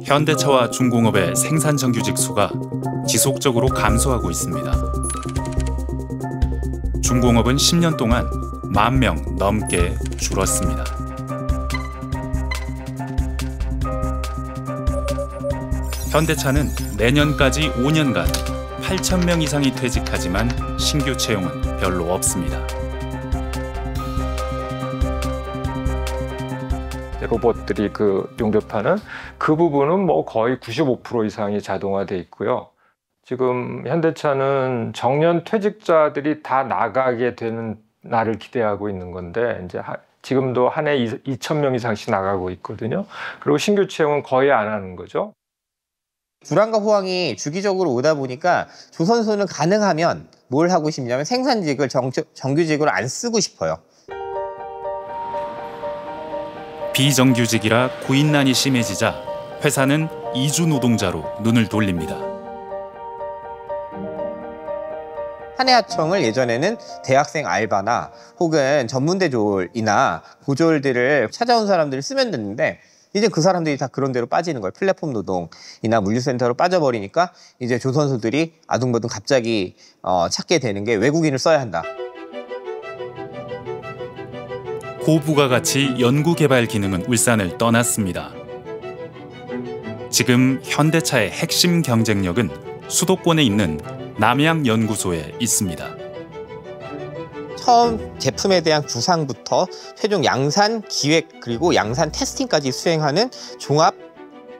현대차와 중공업의 생산 정규직 수가 지속적으로 감소하고 있습니다. 중공업은 10년 동안 10,000명 넘게 줄었습니다. 현대차는 내년까지 5년간 8,000명 이상이 퇴직하지만 신규 채용은 별로 없습니다. 로봇들이 용접하는 그 부분은 거의 95% 이상이 자동화돼 있고요. 지금 현대차는 정년 퇴직자들이 다 나가게 되는 날을 기대하고 있는 건데 이제 지금도 한 해 2,000명 이상씩 나가고 있거든요. 그리고 신규 채용은 거의 안 하는 거죠. 불안과 호황이 주기적으로 오다 보니까 조선소는 가능하면 뭘 하고 싶냐면 생산직을 정규직으로 안 쓰고 싶어요. 비정규직이라 구인난이 심해지자 회사는 이주 노동자로 눈을 돌립니다. 한해하청을 예전에는 대학생 알바나 혹은 전문대 조이나 고졸들을 찾아온 사람들을 쓰면 됐는데 이제 그 사람들이 다 그런 데로 빠지는 거예요. 플랫폼 노동이나 물류센터로 빠져버리니까 이제 조선소들이 아둥바둥 갑자기 찾게 되는 게 외국인을 써야 한다. 고부가가치 연구개발 기능은 울산을 떠났습니다. 지금 현대차의 핵심 경쟁력은 수도권에 있는 남양연구소에 있습니다. 처음 제품에 대한 구상부터 최종 양산 기획 그리고 양산 테스팅까지 수행하는 종합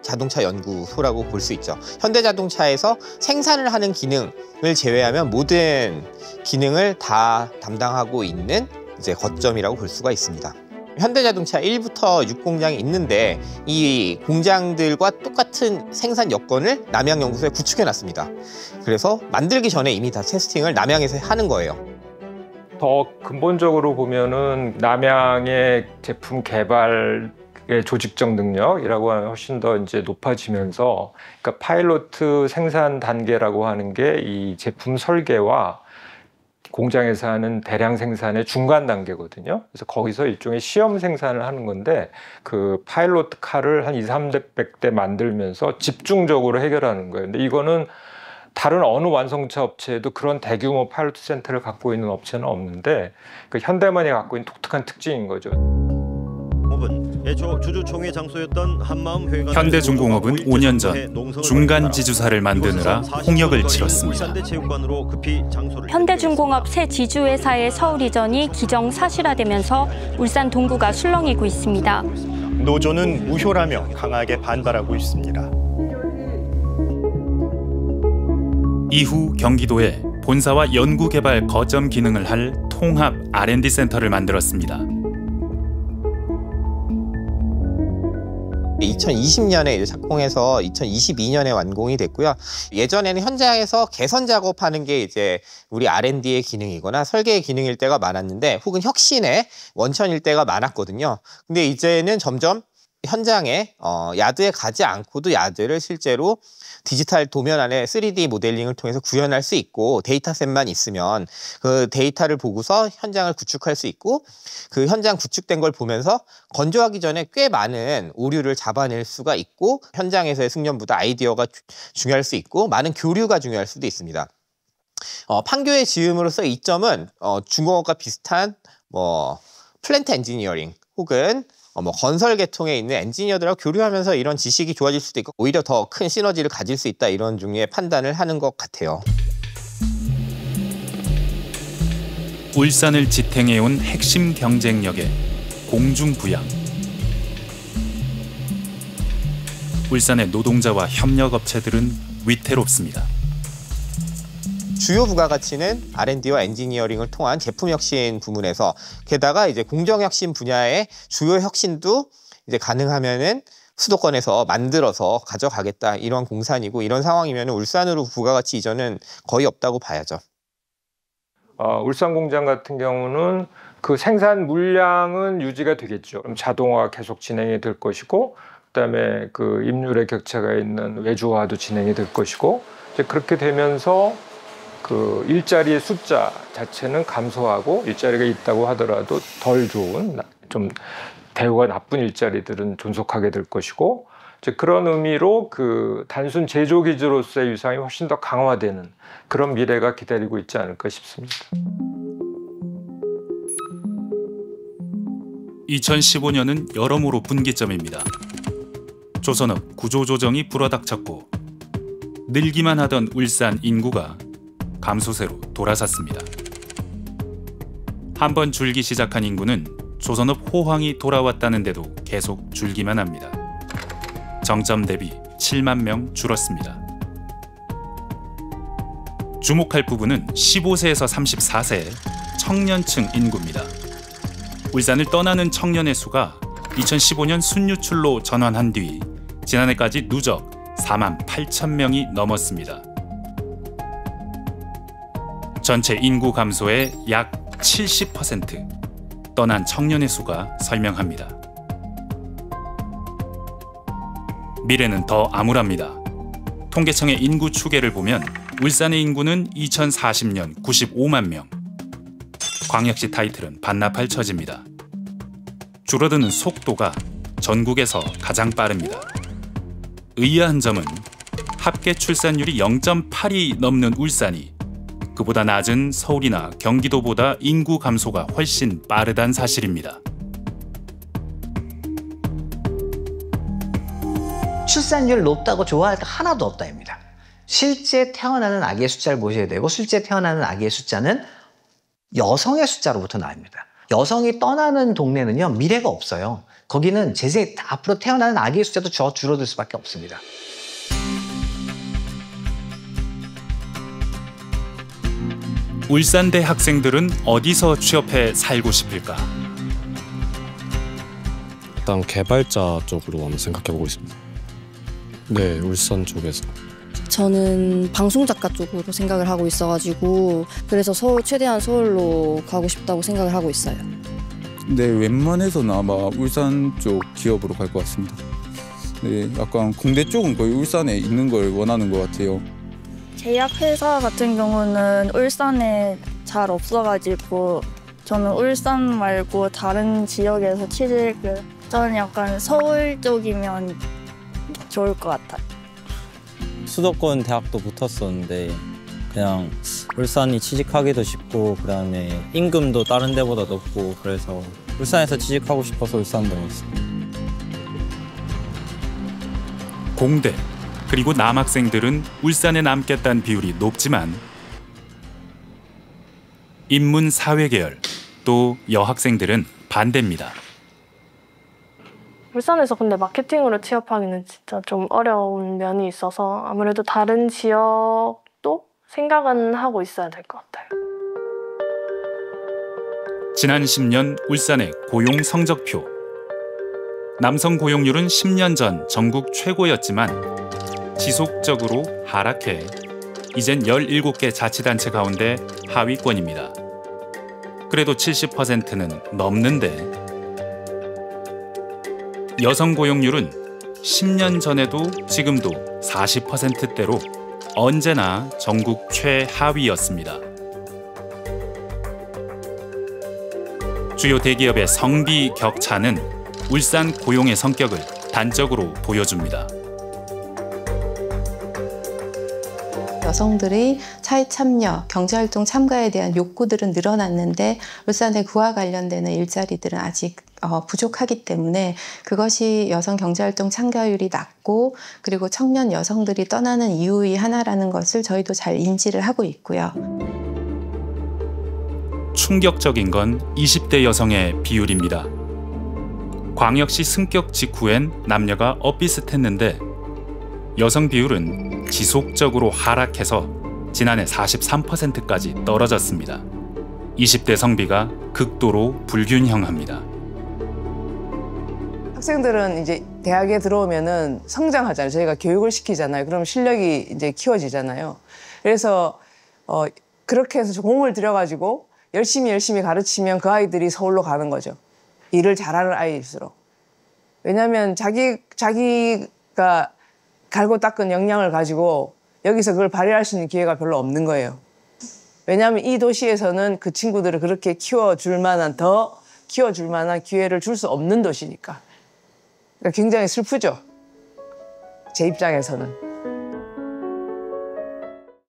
자동차 연구소라고 볼 수 있죠. 현대자동차에서 생산을 하는 기능을 제외하면 모든 기능을 다 담당하고 있는 이제 거점이라고 볼 수가 있습니다. 현대자동차 1부터 6 공장이 있는데 이 공장들과 똑같은 생산 여건을 남양연구소에 구축해 놨습니다. 그래서 만들기 전에 이미 다 테스팅을 남양에서 하는 거예요. 더 근본적으로 보면은 남양의 제품 개발의 조직적 능력이라고 하면 훨씬 더 이제 높아지면서, 그러니까 파일로트 생산 단계라고 하는 게 이 제품 설계와 공장에서 하는 대량 생산의 중간 단계거든요. 그래서 거기서 일종의 시험 생산을 하는 건데 그 파일로트 카를 한 200~300대 만들면서 집중적으로 해결하는 거예요. 근데 이거는 다른 어느 완성차 업체에도 그런 대규모 파일로트 센터를 갖고 있는 업체는 없는데 그 현대만이 갖고 있는 독특한 특징인 거죠. 현대중공업은 5년 전 중간 지주사를 만드느라 홍역을 치렀습니다. 현대중공업 새 지주회사의 서울 이전이 기정사실화되면서 울산 동구가 술렁이고 있습니다. 노조는 무효라며 강하게 반발하고 있습니다. 이후 경기도에 본사와 연구개발 거점 기능을 할 통합 R&D 센터를 만들었습니다. 2020년에 이제 착공해서 2022년에 완공이 됐고요. 예전에는 현장에서 개선 작업하는 게 이제 우리 R&D의 기능이거나 설계의 기능일 때가 많았는데 혹은 혁신의 원천일 때가 많았거든요. 근데 이제는 점점 현장에 야드에 가지 않고도 야드를 실제로 디지털 도면 안에 3D 모델링을 통해서 구현할 수 있고 데이터셋만 있으면 그 데이터를 보고서 현장을 구축할 수 있고 그 현장 구축된 걸 보면서 건조하기 전에 꽤 많은 오류를 잡아낼 수가 있고 현장에서의 승련보다 아이디어가 중요할 수 있고 많은 교류가 중요할 수도 있습니다. 판교의 지음으로써 이 점은 중공업과 비슷한 플랜트 엔지니어링 혹은 건설 계통에 있는 엔지니어들하고 교류하면서 이런 지식이 좋아질 수도 있고 오히려 더 큰 시너지를 가질 수 있다 이런 종류의 판단을 하는 것 같아요. 울산을 지탱해온 핵심 경쟁력의 공중부양. 울산의 노동자와 협력업체들은 위태롭습니다. 주요 부가가치는 R&D와 엔지니어링을 통한 제품 혁신 부문에서 게다가 이제 공정 혁신 분야의 주요 혁신도 이제 가능하면은 수도권에서 만들어서 가져가겠다 이런 공산이고 이런 상황이면 울산으로 부가가치 이전은 거의 없다고 봐야죠. 울산 공장 같은 경우는 그 생산 물량은 유지가 되겠죠. 그럼 자동화가 계속 진행이 될 것이고 그다음에 그 임률의 격차가 있는 외주화도 진행이 될 것이고 이제 그렇게 되면서 그 일자리의 숫자 자체는 감소하고 일자리가 있다고 하더라도 덜 좋은 좀 대우가 나쁜 일자리들은 존속하게 될 것이고 이제 그런 의미로 그 단순 제조 기지로서의 위상이 훨씬 더 강화되는 그런 미래가 기다리고 있지 않을까 싶습니다. 2015년은 여러모로 분기점입니다. 조선업 구조조정이 불어닥쳤고 늘기만 하던 울산 인구가 감소세로 돌아섰습니다. 한번 줄기 시작한 인구는 조선업 호황이 돌아왔다는데도 계속 줄기만 합니다. 정점 대비 7만 명 줄었습니다. 주목할 부분은 15세에서 34세 청년층 인구입니다. 울산을 떠나는 청년의 수가 2015년 순유출로 전환한 뒤 지난해까지 누적 4만 8천 명이 넘었습니다. 전체 인구 감소의 약 70% 떠난 청년의 수가 설명합니다. 미래는 더 암울합니다. 통계청의 인구 추계를 보면 울산의 인구는 2040년 95만 명. 광역시 타이틀은 반납할 처지입니다. 줄어드는 속도가 전국에서 가장 빠릅니다. 의아한 점은 합계 출산율이 0.8이 넘는 울산이 그보다 낮은 서울이나 경기도보다 인구 감소가 훨씬 빠르다는 사실입니다. 출산율 높다고 좋아할 게 하나도 없다입니다. 실제 태어나는 아기의 숫자를 보셔야 되고 실제 태어나는 아기의 숫자는 여성의 숫자로부터 나옵니다. 여성이 떠나는 동네는요, 미래가 없어요. 거기는 앞으로 태어나는 아기의 숫자도 줄어들 수밖에 없습니다. 울산대 학생들은 어디서 취업해 살고 싶을까? 일단 개발자 쪽으로 한번 생각해보고 있습니다. 네, 울산 쪽에서. 저는 방송작가 쪽으로 생각을 하고 있어가지고 그래서 최대한 서울로 가고 싶다고 생각을 하고 있어요. 네, 웬만해서는 아마 울산 쪽 기업으로 갈 것 같습니다. 네, 약간 공대 쪽은 거의 울산에 있는 걸 원하는 것 같아요. 제약회사 같은 경우는 울산에 잘 없어가지고 저는 울산 말고 다른 지역에서 취직을 저는 약간 서울 쪽이면 좋을 것 같아요. 수도권 대학도 붙었었는데 그냥 울산이 취직하기도 쉽고 그다음에 임금도 다른 데보다 높고 그래서 울산에서 취직하고 싶어서 울산 들어왔습니다. 공대 그리고 남학생들은 울산에 남겠다는 비율이 높지만 인문 사회계열 또 여학생들은 반대입니다. 울산에서 근데 마케팅으로 취업하기는 진짜 좀 어려운 면이 있어서 아무래도 다른 지역도 생각은 하고 있어야 될 것 같아요. 지난 10년 울산의 고용 성적표. 남성 고용률은 10년 전 전국 최고였지만 지속적으로 하락해 이젠 17개 자치단체 가운데 하위권입니다. 그래도 70%는 넘는데 여성 고용률은 10년 전에도 지금도 40%대로 언제나 전국 최하위였습니다. 주요 대기업의 성비 격차는 울산 고용의 성격을 단적으로 보여줍니다. 여성들의 사회 참여, 경제활동 참가에 대한 욕구들은 늘어났는데 울산의 그와 관련되는 일자리들은 아직 부족하기 때문에 그것이 여성 경제활동 참가율이 낮고 그리고 청년 여성들이 떠나는 이유의 하나라는 것을 저희도 잘 인지를 하고 있고요. 충격적인 건 20대 여성의 비율입니다. 광역시 승격 직후엔 남녀가 엇비슷했는데 여성 비율은 지속적으로 하락해서 지난해 43%까지 떨어졌습니다. 20대 성비가 극도로 불균형합니다. 학생들은 이제 대학에 들어오면은 성장하잖아요. 저희가 교육을 시키잖아요. 그럼 실력이 이제 키워지잖아요. 그래서 그렇게 해서 공을 들여가지고 열심히 가르치면 그 아이들이 서울로 가는 거죠. 일을 잘하는 아이일수록. 왜냐하면 자기가 갈고 닦은 역량을 가지고 여기서 그걸 발휘할 수 있는 기회가 별로 없는 거예요. 왜냐하면 이 도시에서는 그 친구들을 그렇게 키워줄 만한 기회를 줄 수 없는 도시니까. 그러니까 굉장히 슬프죠. 제 입장에서는.